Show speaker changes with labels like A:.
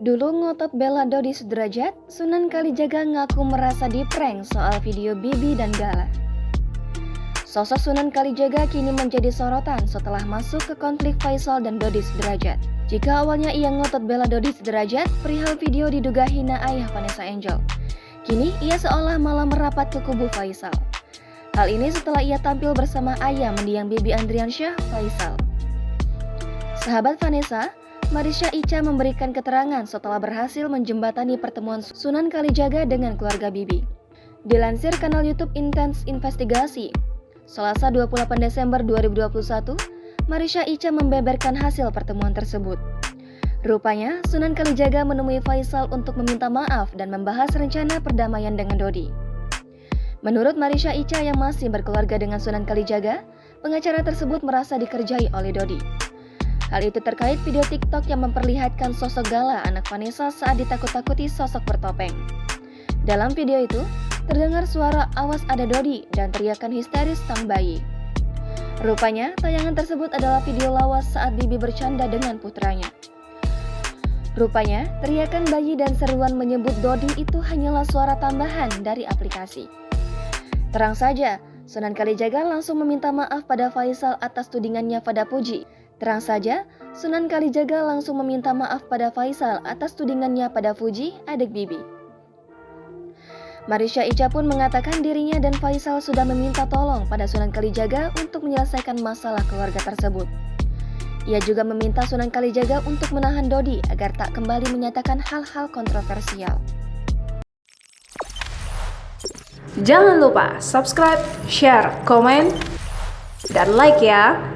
A: Dulu ngotot bela Dodi Sudrajat, Sunan Kalijaga ngaku merasa diprank soal video Bibi dan Gala. Sosok Sunan Kalijaga kini menjadi sorotan setelah masuk ke konflik Faisal dan Dodi Sudrajat. Jika awalnya ia ngotot bela Dodi Sudrajat perihal video diduga hina ayah Vanessa Angel, kini ia seolah malah merapat ke kubu Faisal. Hal ini setelah ia tampil bersama ayah mendiang Bibi Andriansyah, Faisal. Sahabat Vanessa, Marisha Icha memberikan keterangan setelah berhasil menjembatani pertemuan Sunan Kalijaga dengan keluarga Bibi. Dilansir kanal YouTube Intense Investigasi, Selasa 28 Desember 2021, Marisha Icha membeberkan hasil pertemuan tersebut. Rupanya, Sunan Kalijaga menemui Faisal untuk meminta maaf dan membahas rencana perdamaian dengan Dodi. Menurut Marisha Icha yang masih berkeluarga dengan Sunan Kalijaga, pengacara tersebut merasa dikerjai oleh Dodi. Hal itu terkait video TikTok yang memperlihatkan sosok Gala anak Vanessa saat ditakut-takuti sosok bertopeng. Dalam video itu, terdengar suara "awas ada Dodi" dan teriakan histeris sang bayi. Rupanya, tayangan tersebut adalah video lawas saat Bibi bercanda dengan putranya. Rupanya, teriakan bayi dan seruan menyebut Dodi itu hanyalah suara tambahan dari aplikasi. Terang saja, Sunan Kalijaga langsung meminta maaf pada Faisal atas tudingannya pada Puji. Terang saja, Sunan Kalijaga langsung meminta maaf pada Faisal atas tudingannya pada Fuji, adik Bibi. Marisha Icha pun mengatakan dirinya dan Faisal sudah meminta tolong pada Sunan Kalijaga untuk menyelesaikan masalah keluarga tersebut. Ia juga meminta Sunan Kalijaga untuk menahan Dodi agar tak kembali menyatakan hal-hal kontroversial.
B: Jangan lupa subscribe, share, komen, dan like ya!